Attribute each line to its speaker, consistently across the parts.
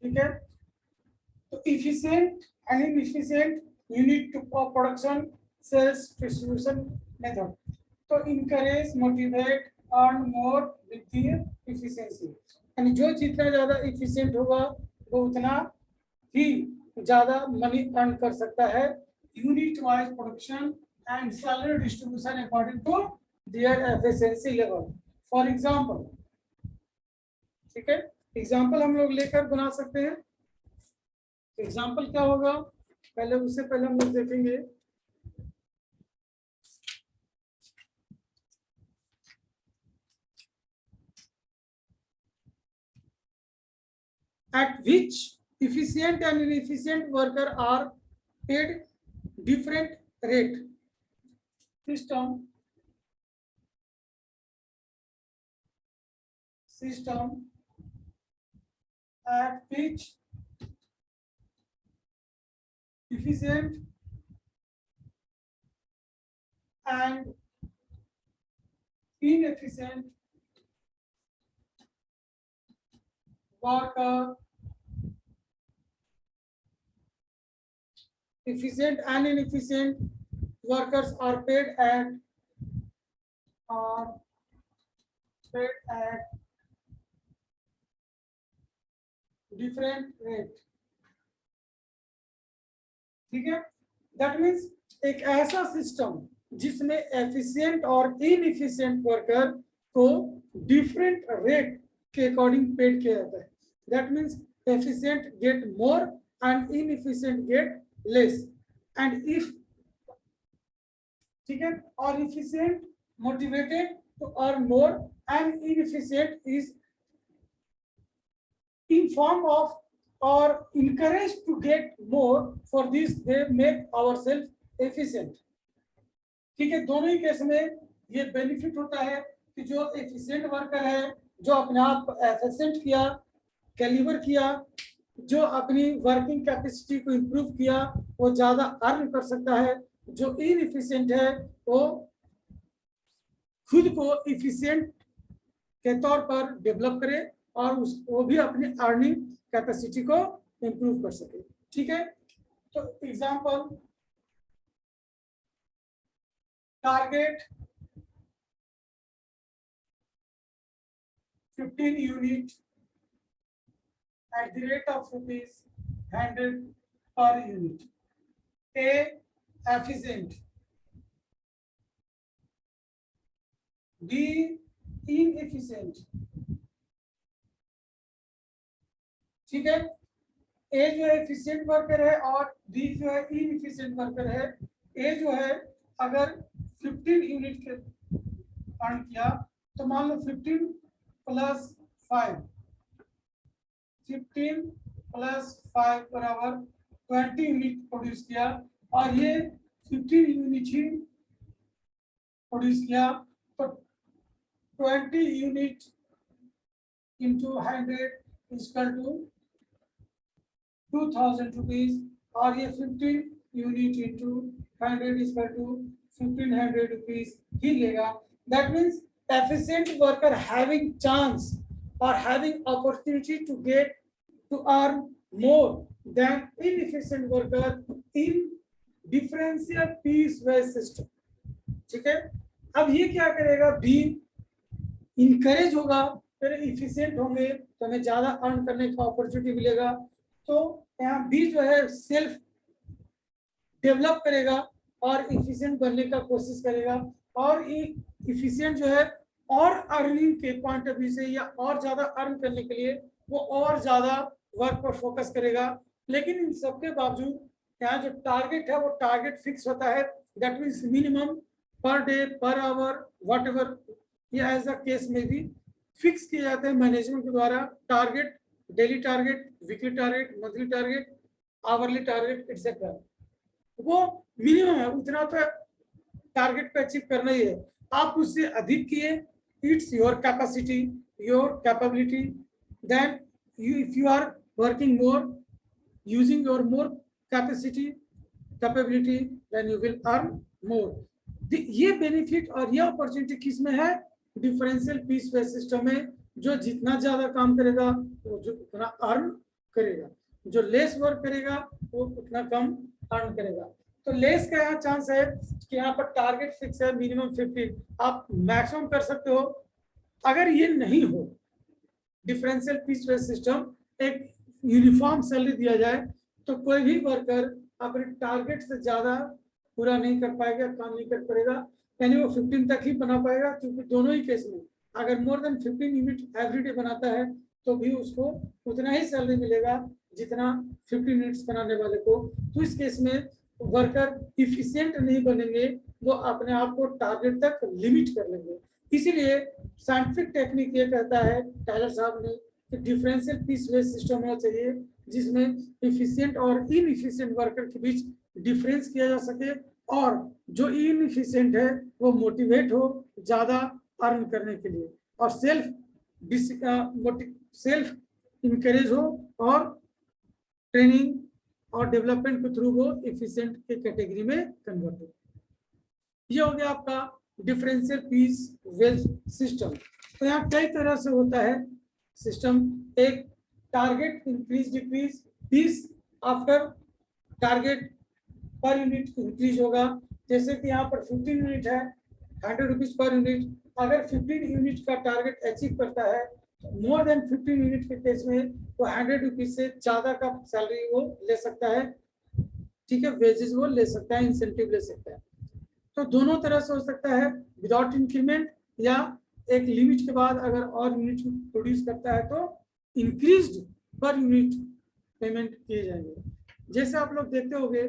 Speaker 1: ठीक है। तो efficient and inefficient unit of production sales distribution method. तो encourage motivate earn more with the efficiency, यानी जो जितना ज्यादा इफिशिएंट होगा वो उतना ही ज्यादा मनी अर्न कर सकता है। Unit wise production and salary distribution according to their efficiency level. For example, ठीक है, एग्जांपल हम लोग लेकर बना सकते हैं। एग्जांपल क्या होगा, पहले उससे पहले हम लोग देखेंगे at which efficient and inefficient worker are paid different rate. System at which efficient and inefficient worker, efficient and inefficient workers are paid at different rate। ठीक है, दैट मीन्स एक ऐसा सिस्टम जिसमें एफिशिएंट और इनएफिशिएंट वर्कर को different rate के according paid किया जाता है। That means efficient get more and inefficient get less. And if, ठीक है, और efficient motivated to earn more and inefficient is in form of or encouraged to get more, for this they make ourselves efficient। ठीक है, दोनों ही case में ये benefit होता है कि जो एफिशिएंट वर्कर है, जो अपने आप को एफिशिएंट किया, कैलिबर किया, जो अपनी वर्किंग कैपेसिटी को इंप्रूव किया, वो ज्यादा अर्न कर सकता है। जो इनएफिशिएंट है वो खुद को एफिशिएंट के तौर पर डेवलप करे और वो भी अपनी अर्निंग कैपेसिटी को इंप्रूव कर सके। ठीक है, तो example, target 15 unit at the rate of ₹100 per unit। A efficient, B inefficient। ठीक है, ए जो है एफिशिएंट वर्कर है और बी जो है इनएफिशिएंट वर्कर है। ए जो है अगर 15 यूनिट के अर्न किया तो मान लो 15 प्लस 5 बराबर 20 यूनिट प्रोड्यूस किया, और ये 15 यूनिट ही प्रोड्यूस किया, तो 20 unit into 100 equal to 2000 rupees, और ये 15 unit into 100 equal to 1500 rupees ही लेगा। That means efficient worker having chance or having opportunity to get to earn more than inefficient worker in differential piece based system। ठीक है, अब ये क्या करेगा, बी इनकरेज होगा, फिर इफिशिएंट होंगे तो हमें ज्यादा अर्न करने का अपॉर्चुनिटी मिलेगा। तो यहाँ बी जो है सेल्फ डेवलप करेगा और इफिशिएंट बनने का कोशिश करेगा, और इफिशिएंट जो है और अर्निंग के पॉइंट ऑफ व्यू से या और ज्यादा अर्न करने के लिए वो और ज्यादा वर्क पर फोकस करेगा। लेकिन इन सबके बावजूद यहाँ जो टारगेट है वो टारगेट फिक्स होता है। That means minimum per day, per hour, what ever, या एज अ केस में भी फिक्स किए जाते हैं मैनेजमेंट के द्वारा। Target, daily target, weekly target, monthly target, hourly target etcetera, वो मिनिमम है, उतना तो टारगेट पे अचीव करना ही है। आप उससे अधिक किए, it's your capacity, your capability, then you if you are working more using your more capability then you will earn more। ये बेनिफिट और ये अपॉर्चुनिटी किस में है, डिफरेंशियल पीस बेस सिस्टम में। जो जितना ज्यादा काम करेगा वो जो उतना अर्न करेगा, जो लेस वर्क करेगा वो उतना कम अर्न करेगा। तो लेस का यहाँ चांस है कि यहाँ पर टारगेट फिक्स है मिनिमम 15, आप मैक्सिमम कर सकते हो। अगर ये नहीं हो, डिफरेंशियल पीस वेज सिस्टम, एक यूनिफॉर्म सैलरी दिया जाए तो कोई भी वर्कर अपने टारगेट से ज्यादा पूरा नहीं कर पाएगा, काम नहीं कर पाएगा, यानी वो 15 तक ही बना पाएगा। क्योंकि दोनों ही केस में अगर मोर देन 15 यूनिट एवरीडे बनाता है तो भी उसको उतना ही सैलरी मिलेगा जितना 15 यूनिट्स बनाने वाले को। तो इस केस में वर्कर इफिशिएंट नहीं बनेंगे, वो अपने आप को टारगेट तक लिमिट कर लेंगे। इसीलिए साइंटिफिक टेक्निक ये कहता है टायलर साहब ने कि डिफरेंशियल पीस वेज सिस्टम होना चाहिए जिसमें इफिशिएंट और इनइफिशिएंट वर्कर के बीच डिफरेंस किया जा सके, और जो इनइफिशिएंट है वो मोटिवेट हो ज्यादा अर्न करने के लिए, और सेल्फ इंकरेज हो और ट्रेनिंग और डेवलपमेंट के थ्रू वो इफिशिएंट के कैटेगरी में कन्वर्ट हो। ये हो गया आपका डिफरेंशियल पीस वेज सिस्टम। तो यहाँ कई तरह से होता है सिस्टम। एक target increase decrease, piece after target per unit increase होगा। जैसे कि यहाँ पर 15 यूनिट है, 100 रुपीज पर यूनिट। अगर 15 यूनिट का टारगेट अचीव करता है, मोर देन 15 यूनिट के केस में वो 100 रुपीज से ज्यादा का सैलरी वो ले सकता है, ठीक है, वेजेस वो ले सकता है, इंसेंटिव ले सकता है। तो दोनों तरह से हो सकता है, विदाउट इंक्रीमेंट, या एक लिमिट के बाद अगर और यूनिट प्रोड्यूस करता है तो इंक्रीज्ड पर यूनिट पेमेंट किए जाएंगे। जैसे आप लोग देखते होंगे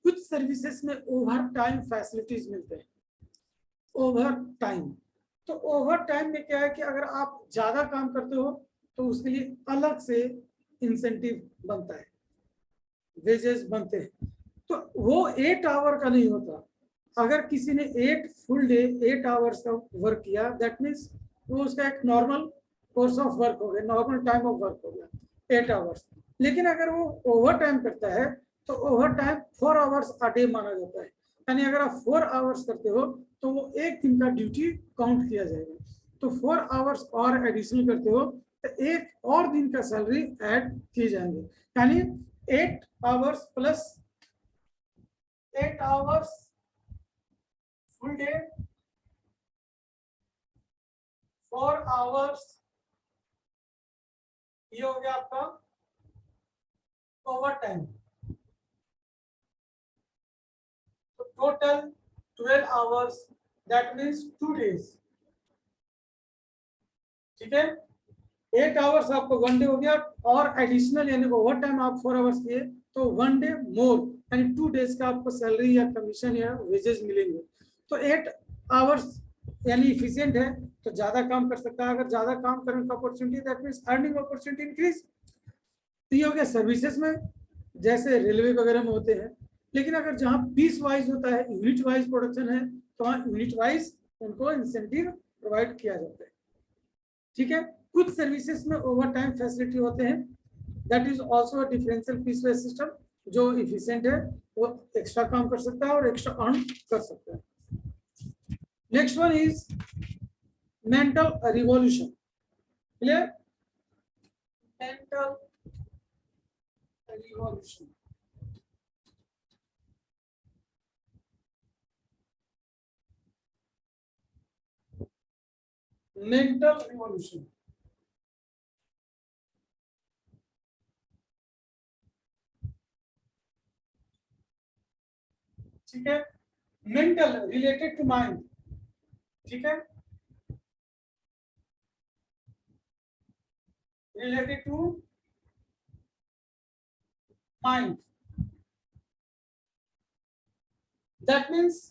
Speaker 1: कुछ सर्विसेज में ओवर टाइम फैसिलिटीज मिलते हैं। ओवर टाइम, तो ओवर टाइम में क्या है कि अगर आप ज्यादा काम करते हो तो उसके लिए अलग से इंसेंटिव बनता है, वेजेस बनते हैं। तो वो 8 आवर का नहीं होता। अगर किसी ने 8 फुल डे 8 आवर्स का वर्क किया, दैट मीन्स वो उसका एक नॉर्मल कोर्स ऑफ वर्क हो गया, नॉर्मल टाइम ऑफ वर्क हो गया 8 आवर्स। लेकिन अगर वो ओवर टाइम करता है तो over time 4 hours a day माना जाता है। यानी अगर आप 4 आवर्स करते हो तो वो एक दिन का ड्यूटी काउंट किया जाएगा। तो 4 आवर्स और एडिशनल करते हो तो एक और दिन का सैलरी ऐड किए जाएंगे। यानी 8 hours plus 8 hours full day, 4 hours, ये हो गया आपका ओवर टाइम। तो total 12 hours, that means 2 days, ठीक है। 8 आवर्स आपको 1 डे हो गया, और एडिशनल यानी ओवर टाइम आप 4 आवर्स किए तो 1 डे मोर, यानी 2 डेज का आपको सैलरी या कमीशन या वेजेस मिलेंगे। तो 8 आवर्स यानी इफिशिएंट है तो ज्यादा काम कर सकता है। अगर ज्यादा काम करने का opportunity, that means earning opportunity increase. तो ये हो गया सर्विसेज में, जैसे रेलवे वगैरह में होते हैं। लेकिन अगर जहाँ पीस वाइज होता है, यूनिट वाइज प्रोडक्शन है, तो वहाँ यूनिट वाइज उनको इंसेंटिव प्रोवाइड किया जाता है, ठीक है। कुछ सर्विसेज में ओवर टाइम फैसिलिटी होते हैं, that is also a differential piece wage system. जो इफिशिएंट है वो एक्स्ट्रा काम कर सकता है और एक्स्ट्रा अर्न कर सकता है। Next one is mental revolution, clear? Mental revolution, mental revolution, ठीक है। मेंटल रिलेटेड टू माइंड, ठीक है, related to mind, that means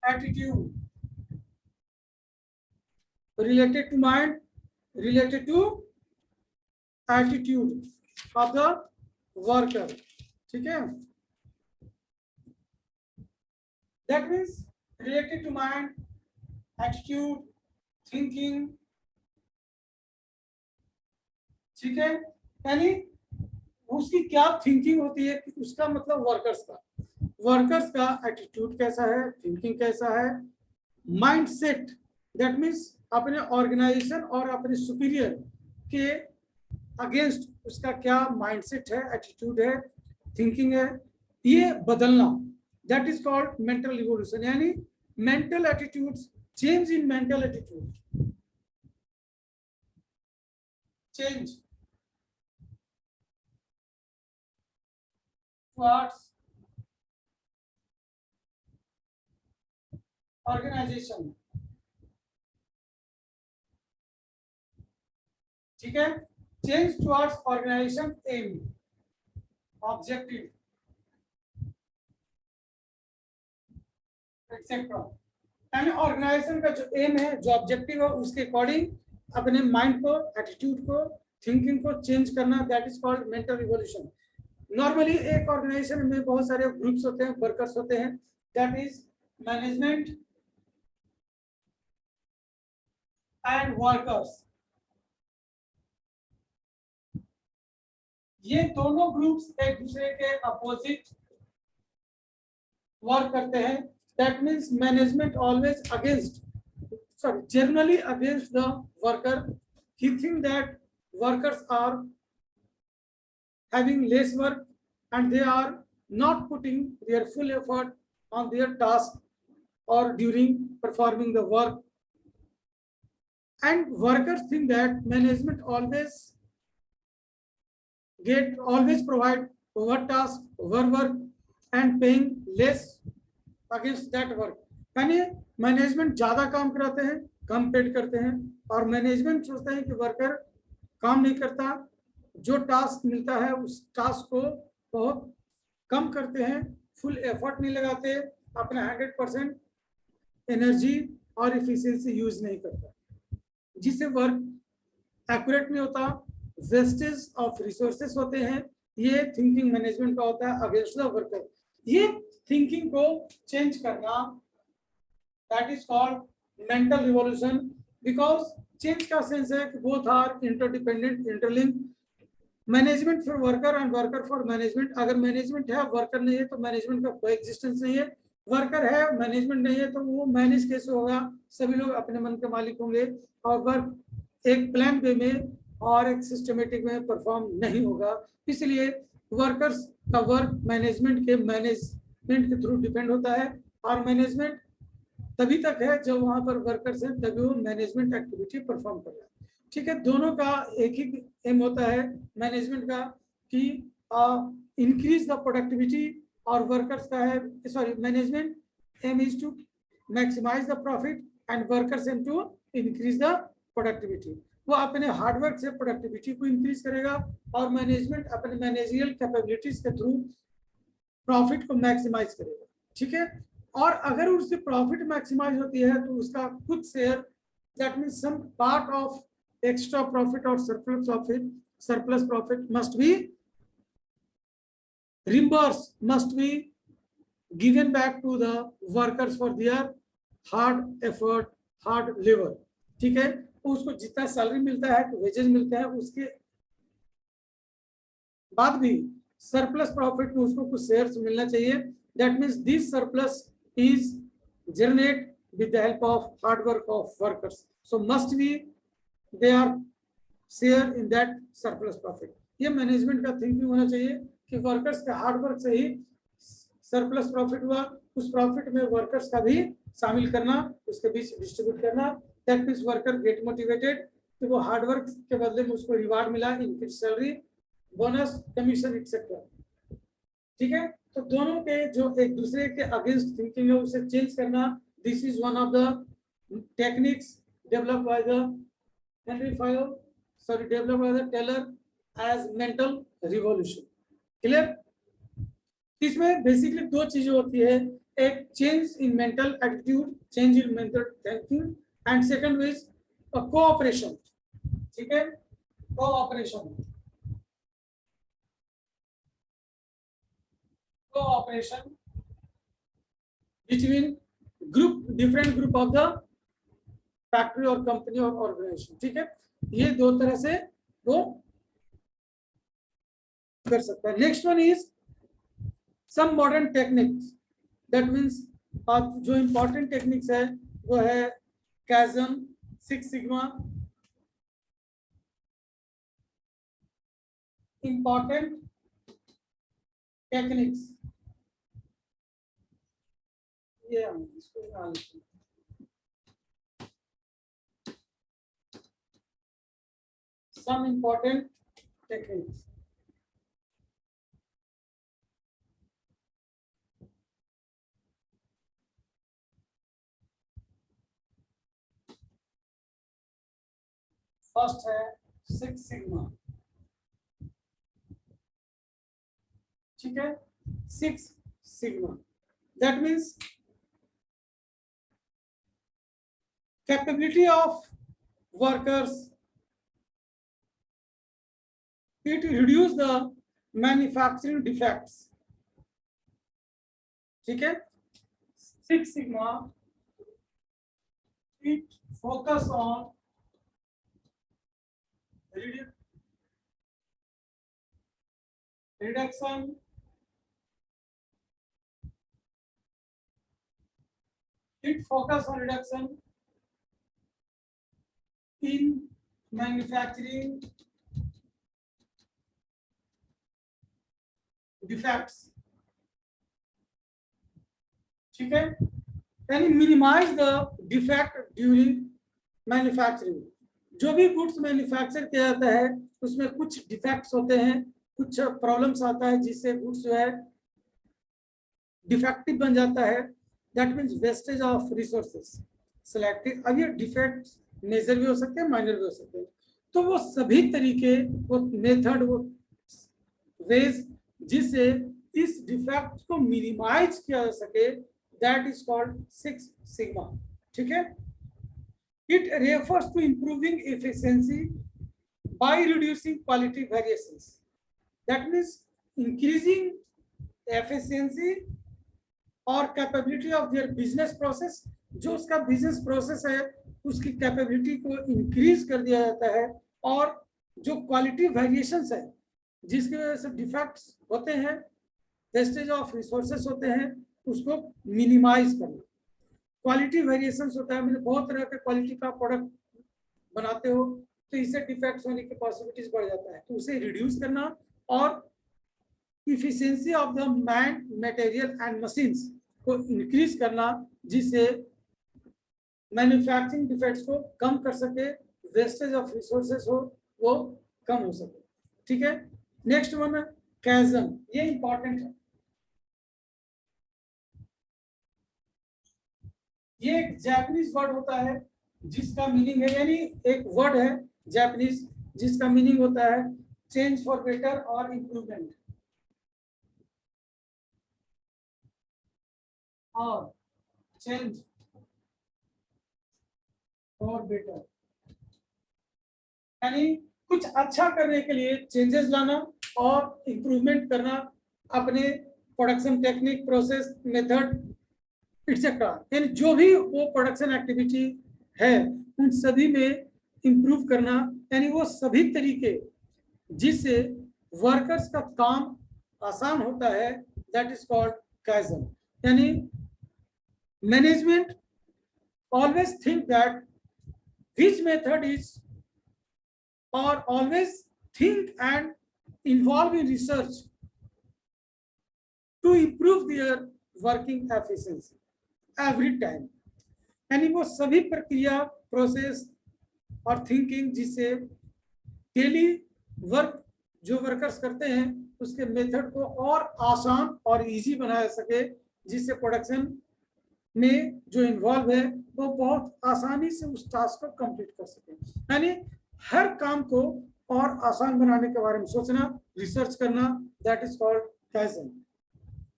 Speaker 1: attitude related to mind, related to attitude of the worker, ठीक है। That means related to mind, attitude, thinking, ठीक है। यानी उसकी क्या थिंकिंग होती है, उसका मतलब वर्कर्स का एटीट्यूड कैसा है, थिंकिंग कैसा है, माइंड सेट, दैट मीन्स अपने ऑर्गेनाइजेशन और अपने सुपीरियर के अगेंस्ट उसका क्या माइंडसेट है, एटीट्यूड है, थिंकिंग है, ये बदलना, that is called mental revolution. यानी mental attitude, change in mental attitude, change towards organization, ठीक है, change towards organization aim, objective etcetera. यानी ऑर्गेनाइजेशन का जो एम है, जो ऑब्जेक्टिव है, उसके अकॉर्डिंग अपने माइंड को, एटीट्यूड को, थिंकिंग को चेंज करना, that is called mental revolution. Normally एक ऑर्गेनाइजेशन में बहुत सारे ग्रुप्स होते हैं, वर्कर्स होते हैं, that is management and workers. ये दोनों ग्रुप्स एक दूसरे के अपोजिट वर्क करते हैं। That means management always against, sorry, generally against the worker. He think that workers are having less work and they are not putting their full effort on their task or during performing the work. And workers think that management always provide over task, over work and paying less against that work. यानी management ज्यादा काम कराते हैं, कम paid करते हैं, और management सोचते हैं कि वर्कर काम नहीं करता, जो टास्क मिलता है उस टास्क को बहुत कम करते हैं, फुल एफर्ट नहीं लगाते, अपना 100% एनर्जी और इफिशिएंसी यूज नहीं करता, जिससे वर्क एक्यूरेट नहीं होता, वेस्टेज ऑफ रिसोर्सेस होते हैं। ये थिंकिंग मैनेजमेंट का होता है अगेंस्ट द वर्कर। ये थिंकिंग को चेंज करना, that is called mental revolution, because change का सेंस है कि both are interdependent, interlink, management for worker and worker for management. अगर मैनेजमेंट है, वर्कर नहीं है, तो मैनेजमेंट का कोई एग्जिस्टेंस नहीं है। वर्कर है, मैनेजमेंट नहीं है, तो वो मैनेज कैसे होगा? सभी लोग अपने मन के मालिक होंगे और वर्क एक प्लान वे में और एक सिस्टमेटिक में परफॉर्म नहीं होगा। इसलिए वर्कर्स का वर्क मैनेजमेंट के थ्रू डिपेंड होता है, और मैनेजमेंट तभी तक है जब वहां पर वर्कर्स हैं, तभी वो मैनेजमेंट एक्टिविटी परफॉर्म कर रहा है। ठीक है, दोनों का एक ही एम होता है मैनेजमेंट का कि इंक्रीज द प्रोडक्टिविटी, और वर्कर्स का है, sorry, management aim is to maximise the profit and workers aim to increase the productivity. वो अपने हार्डवर्क से प्रोडक्टिविटी को इंक्रीज करेगा, और मैनेजमेंट अपने मैनेजरियल कैपेबिलिटीज के थ्रू प्रॉफिट को मैक्सिमाइज करेगा। ठीक है, और अगर उसकी प्रॉफिट मैक्सिमाइज होती है तो उसका कुछ share, that means some part of extra profit और surplus profit must be reimbursed, must be given back to the workers for their hard effort, hard labor. ठीक है, उसको जितना सैलरी मिलता है, वेजेस मिलते हैं, उसके बाद भी सरप्लस प्रॉफिट में उसको कुछ शेयर्स मिलना चाहिए। That means this surplus is generate with the help of hard work of workers, so must be they are share in that surplus profit. ये मैनेजमेंट का थिंकिंग होना चाहिए कि वर्कर्स के हार्ड वर्क से ही सरप्लस प्रॉफिट हुआ, उस profit में वर्कर्स का भी शामिल करना, उसके बीच डिस्ट्रीब्यूट करना। That means worker get motivated कि वो हार्ड वर्क के बदले में उसको रिवार्ड मिला, increase salary, bonus, commission etcetera. ठीक है, तो दोनों के जो एक दूसरे के अगेंस्ट थिंकिंग है उसे चेंज करना, this is one of the techniques developed by the Henry Fayol, sorry, developed by the Taylor as mental revolution. Clear? इसमें बेसिकली दो चीजें होती है, एक change in mental attitude, change in mental thinking, and second is cooperation. ठीक है, cooperation, cooperation between group, different group of the factory और company और ऑर्गेनाइजेशन। ठीक है, ये दो तरह से वो कर सकता है। Next one is some modern techniques, that means जो इंपॉर्टेंट टेक्निक्स है वो है कैजन, 6 sigma important techniques. ये हम इसको निकाल लेते हैं. Some important techniques. फर्स्ट है 6 सिग्मा. ठीक है, 6 sigma. That means capability of workers. It reduce the manufacturing defects. ठीक है, 6 sigma it focus on reduction in manufacturing defects. ठीक है, यानी minimise the defect during manufacturing. जो भी गुड्स मैन्युफैक्चर किया जाता है उसमें कुछ डिफेक्ट्स होते हैं, कुछ प्रॉब्लम्स आता है जिससे गुड्स जो है डिफेक्टिव बन जाता है. That means wastage of resources selected. अब ये डिफेक्ट्स मेजर भी हो सकते हैं, माइनर भी हो सकते हैं. तो वो सभी तरीके, वो मेथड, वो वेज जिससे इस डिफेक्ट को मिनिमाइज किया जा सके, दैट इज कॉल्ड 6 सिग्मा. ठीक है, it refers to improving efficiency by reducing quality variations. That means increasing efficiency और capability of their business process. जो उसका business process है उसकी capability को increase कर दिया जाता है, और जो quality variations है जिसकी वजह से defects होते हैं, wastage of resources होते हैं, उसको minimize करना. क्वालिटी वेरिएशंस होता है, मतलब बहुत तरह के क्वालिटी का प्रोडक्ट बनाते हो तो इससे डिफेक्ट्स होने की पॉसिबिलिटीज बढ़ जाता है, तो उसे रिड्यूस करना और efficiency of the man, material and machines को इंक्रीज करना, जिससे मैन्युफैक्चरिंग डिफेक्ट्स को कम कर सके, वेस्टेज ऑफ रिसोर्सेज हो वो कम हो सके. ठीक है, नेक्स्ट वन है कैजन. ये इंपॉर्टेंट है. ये एक जापानीज वर्ड होता है जिसका मीनिंग है, यानी एक वर्ड है जापानीज जिसका मीनिंग होता है चेंज फॉर बेटर और इम्प्रूवमेंट, और चेंज फॉर बेटर यानी कुछ अच्छा करने के लिए चेंजेस लाना और इम्प्रूवमेंट करना अपने production technique, process, method etcetera. यानी जो भी वो प्रोडक्शन एक्टिविटी है उन सभी में इंप्रूव करना, यानी वो सभी तरीके जिससे वर्कर्स का काम आसान होता है, दैट इज कॉल्ड काइजन. यानी management always think that which method is, और always think and involve in research to improve their working efficiency every time. यानी वो सभी प्रक्रिया, प्रोसेस और थिंकिंग जिससे डेली वर्क जो वर्कर्स करते हैं उसके मेथड को और आसान और इजी बनाया सके, जिससे प्रोडक्शन में जो इन्वॉल्व है वो बहुत आसानी से उस टास्क को कंप्लीट कर सके. यानी हर काम को और आसान बनाने के बारे में सोचना, रिसर्च करना, दैट इज कॉल्ड काइजन.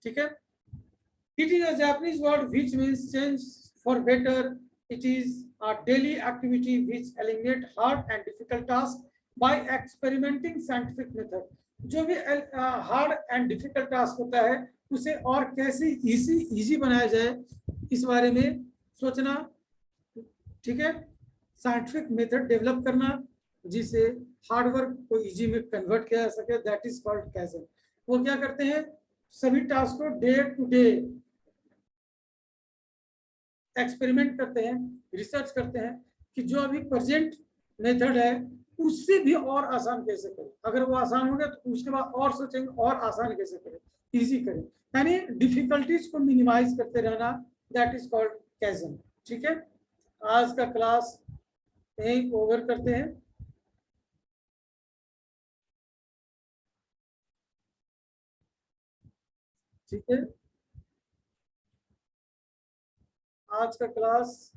Speaker 1: ठीक है, it is a Japanese word which means change for better. It is a daily activity which eliminate hard and difficult tasks by experimenting scientific method. जो भी हार्ड एंड डिफिकल्ट टास्क होता है उसे और कैसे easy बनाया जाए इस बारे में सोचना. ठीक है, साइंटिफिक मेथड डेवलप करना जिससे हार्ड वर्क को इजी में कन्वर्ट किया जा सके, दैट इज कॉल्ड काइजन. वो क्या करते हैं, सभी टास्क को डे टू डे एक्सपेरिमेंट करते हैं, रिसर्च करते हैं कि जो अभी प्रेजेंट मेथड है उससे भी और आसान कैसे करें, अगर वो आसान हो गया तो उसके बाद और सोचेंगे और आसान कैसे करें, इजी करें, यानी डिफिकल्टीज को मिनिमाइज करते रहना, दैट इज कॉल्ड कैजन। ठीक है, आज का क्लास यही ओवर करते हैं। ठीक है, आज का क्लास